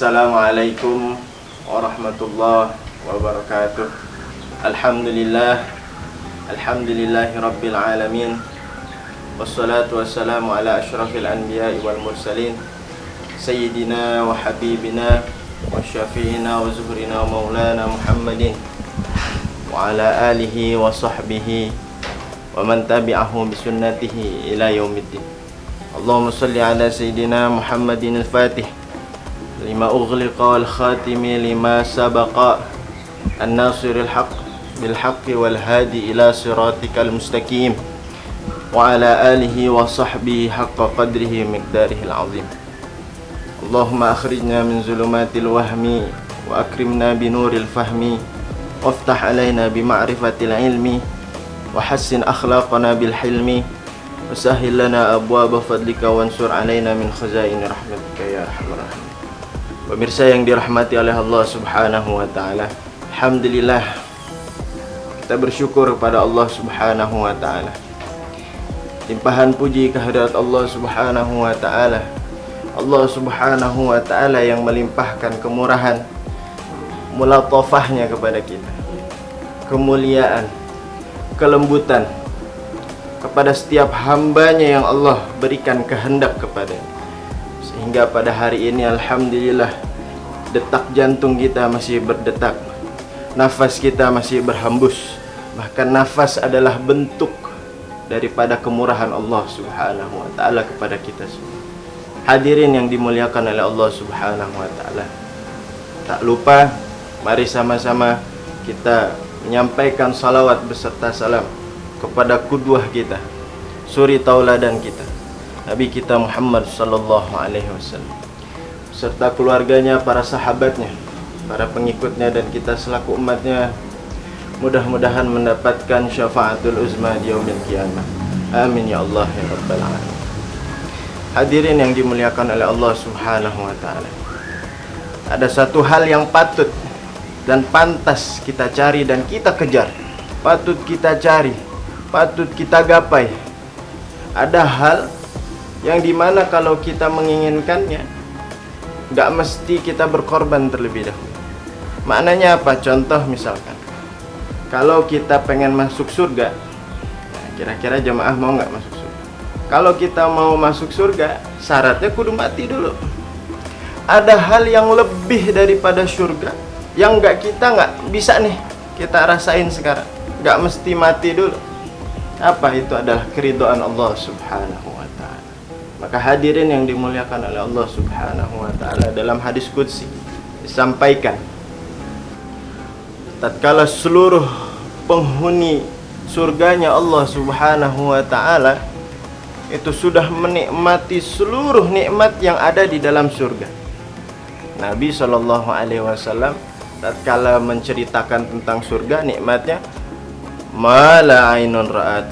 Assalamualaikum warahmatullahi wabarakatuh. Alhamdulillah, alhamdulillahi rabbil alamin. Wassalatu wassalamu ala asyrafil anbiya'i wal mursalin, sayyidina wa habibina wa syafi'ina wa zuhrina wa maulana Muhammadin wa ala alihi wa sahbihi wa man tabi'ahu bisunnatihi ila yaumiddin. Allahumma salli ala sayyidina Muhammadin al-Fatih lima ughliqa wal khatimi lima sabaqa an-nasiril haqq bil haqqi wal hadi ila siratikal mustaqim wa ala alihi wa sahbihi haqqa qadrihi miqdarihil azim. Allahumma akhrijna min zulumatil wahmi wa akrimna binuril fahmi waftah alaina bima'rifatil ilmi wa hassin akhlaqana bil hilmi wa sahhil lana abwaaba fadlika wansur alaina min khazaini rahmatika ya arhamar rahimin. Pemirsa yang dirahmati oleh Allah Subhanahu wa taala, alhamdulillah kita bersyukur kepada Allah Subhanahu wa taala. Limpahan puji kehadirat Allah Subhanahu wa taala. Allah Subhanahu wa taala yang melimpahkan kemurahan, mulatafahnya kepada kita, kemuliaan, kelembutan kepada setiap hambanya yang Allah berikan kehendak kepadanya. Sehingga pada hari ini alhamdulillah detak jantung kita masih berdetak, nafas kita masih berhembus. Bahkan nafas adalah bentuk daripada kemurahan Allah Subhanahu wa taala kepada kita semua. Hadirin yang dimuliakan oleh Allah Subhanahu wa taala, tak lupa mari sama-sama kita menyampaikan salawat beserta salam kepada qudwah kita, suri tauladan kita, Nabi kita Muhammad sallallahu alaihi wasallam, serta keluarganya, para sahabatnya, para pengikutnya, dan kita selaku umatnya. Mudah-mudahan mendapatkan syafaatul uzma di yaumil qiyamah. Amin ya Allah ya rabbal alamin. Hadirin yang dimuliakan oleh Allah Subhanahu wa taala, ada satu hal yang patut dan pantas kita cari dan kita kejar, patut kita cari, patut kita gapai. Ada hal yang dimana kalau kita menginginkannya gak mesti kita berkorban terlebih dahulu. Maknanya apa? Contoh misalkan, kalau kita pengen masuk surga, nah, kira-kira jemaah mau gak masuk surga? Kalau kita mau masuk surga, syaratnya kudu mati dulu. Ada hal yang lebih daripada surga yang kita gak bisa nih kita rasain sekarang, gak mesti mati dulu. Apa itu? Adalah keridhaan Allah Subhanahu wa ta'ala. Maka hadirin yang dimuliakan oleh Allah Subhanahu wa ta'ala, dalam hadis qudsi disampaikan, tatkala seluruh penghuni surganya Allah Subhanahu wa ta'ala itu sudah menikmati seluruh nikmat yang ada di dalam surga, Nabi sallallahu alaihi wasallam tatkala menceritakan tentang surga nikmatnya, ma la ainun ra'at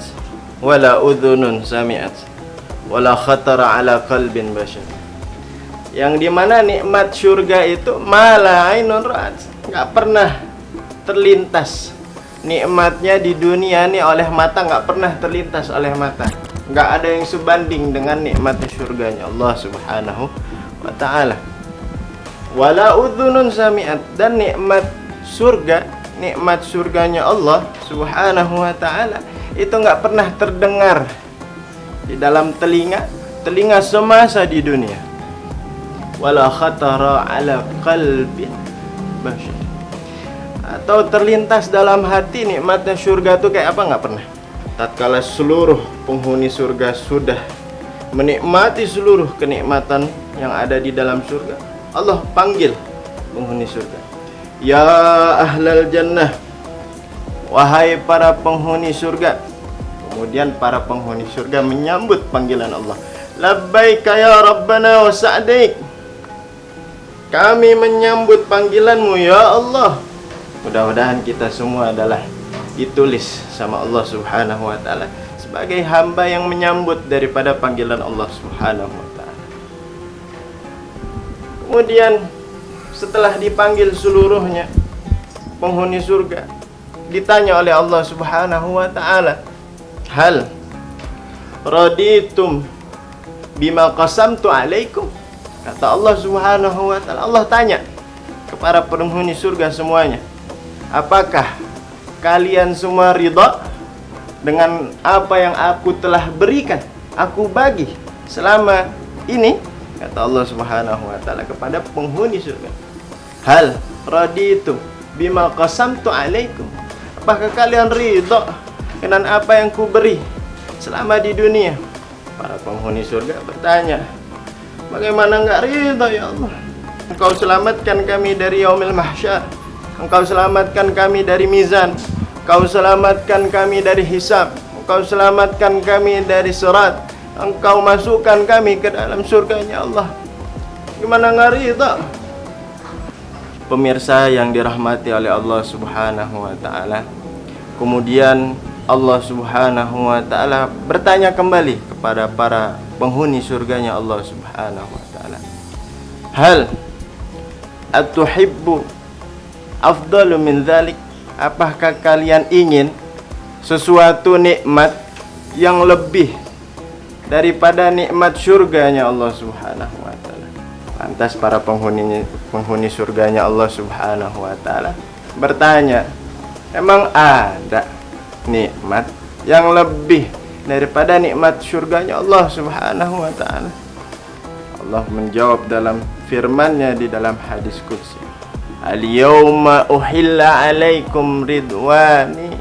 wala udhunun sami'at wala khatara ala qalbin bashar. Yang dimana nikmat surga itu mala ainun ra'at, gak pernah terlintas nikmatnya di dunia nih oleh mata, gak pernah terlintas oleh mata. Gak ada yang sebanding dengan nikmatnya surganya Allah Subhanahu wa ta'ala. Wala udhunun sami'at, dan nikmat surga, nikmat surganya Allah Subhanahu wa ta'ala itu gak pernah terdengar di dalam telinga semasa di dunia. Wala khatara ala qalbin bashar, atau terlintas dalam hati nikmatnya surga itu kayak apa, nggak pernah. Tatkala seluruh penghuni surga sudah menikmati seluruh kenikmatan yang ada di dalam surga, Allah panggil penghuni surga, ya ahlal jannah, wahai para penghuni surga. Kemudian para penghuni surga menyambut panggilan Allah, labbaika ya rabbana wa sa'daik, kami menyambut panggilanmu ya Allah. Mudah-mudahan kita semua adalah ditulis sama Allah Subhanahu wa ta'ala sebagai hamba yang menyambut daripada panggilan Allah Subhanahu wa ta'ala. Kemudian setelah dipanggil seluruhnya penghuni surga, ditanya oleh Allah Subhanahu wa ta'ala, hal raditum bima qasamtu alaikum, Kata Allah Subhanahu wa taala, Allah tanya kepada penghuni surga semuanya, apakah kalian semua ridha dengan apa yang aku telah berikan, aku bagi selama ini? Kata Allah Subhanahu wa taala kepada penghuni surga, hal raditum bima qasamtu alaikum, apakah kalian ridha dengan apa yang ku beri selama di dunia? Para penghuni surga bertanya, bagaimana enggak ridha ya Allah? Engkau selamatkan kami dari yaumil mahsyar, Engkau selamatkan kami dari mizan, Engkau selamatkan kami dari hisab, Engkau selamatkan kami dari sirat, Engkau masukkan kami ke dalam surganya Allah. Gimana enggak ridha? Pemirsa yang dirahmati oleh Allah Subhanahu wa taala, kemudian Allah Subhanahu wa taala bertanya kembali kepada para penghuni surganya Allah Subhanahu wa taala, hal atuhibbu afdalu min dzalik, apakah kalian ingin sesuatu nikmat yang lebih daripada nikmat surganya Allah Subhanahu wa taala? Lantas para penghuni surganya Allah Subhanahu wa taala bertanya, emang ada nikmat yang lebih daripada nikmat surganya Allah Subhanahu wa taala? Allah menjawab dalam firman-Nya di dalam hadis qudsi, al-yawma uhilla alaikum ridwani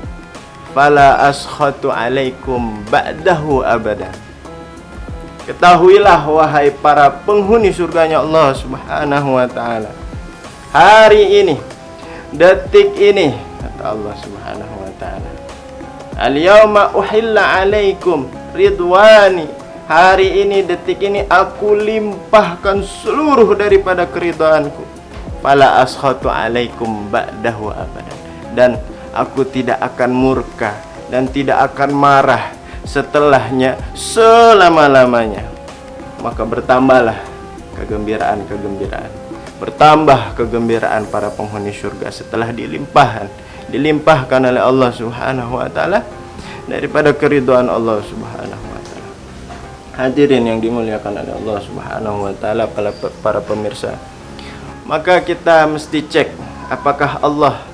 fala askhatu alaikum ba'dahu abada. Ketahuilah wahai para penghuni surganya Allah Subhanahu wa taala, hari ini, detik ini, kata Allah Subhanahu wa taala, al-yawma uhilla alaikum ridwani, hari ini, detik ini aku limpahkan seluruh daripada keridhaanku, fala askhatu alaikum ba'dahu abadan, dan aku tidak akan murka dan tidak akan marah setelahnya selama-lamanya. Maka bertambahlah kegembiraan-kegembiraan, bertambah kegembiraan para penghuni surga setelah dilimpahkan oleh Allah Subhanahu wa taala daripada keridhaan Allah Subhanahu wa taala. Hadirin yang dimuliakan oleh Allah Subhanahu wa taala, para pemirsa, maka kita mesti cek apakah Allah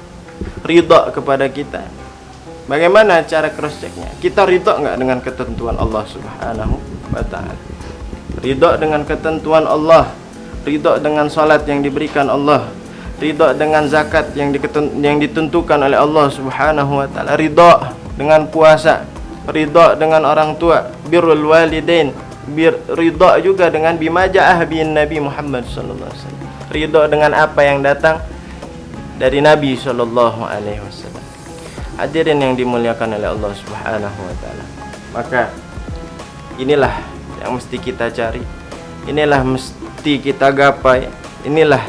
ridha kepada kita. Bagaimana cara cross checknya? Kita ridha enggak dengan ketentuan Allah Subhanahu wa taala? Ridha dengan ketentuan Allah, ridha dengan salat yang diberikan Allah, ridha dengan zakat yang ditentukan oleh Allah Subhanahu wa taala, ridha dengan puasa, ridha dengan orang tua, birrul walidain, ridha juga dengan bima ja'ah bin Nabi Muhammad sallallahu alaihi wasallam, ridha dengan apa yang datang dari Nabi sallallahu alaihi wasallam. Hadirin yang dimuliakan oleh Allah Subhanahu wa taala, maka inilah yang mesti kita cari, inilah mesti kita gapai, inilah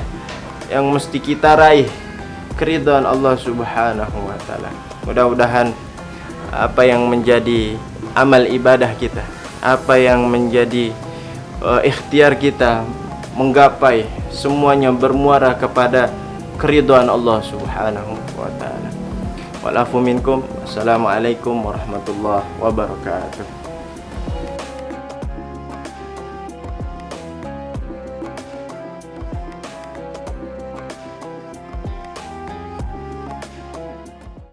yang mesti kita raih, keridhaan Allah Subhanahu wa taala. Mudah-mudahan apa yang menjadi amal ibadah kita, apa yang menjadi ikhtiar kita menggapai, semuanya bermuara kepada keridhaan Allah Subhanahu wa taala. Walafu minkum. Assalamualaikum warahmatullahi wabarakatuh.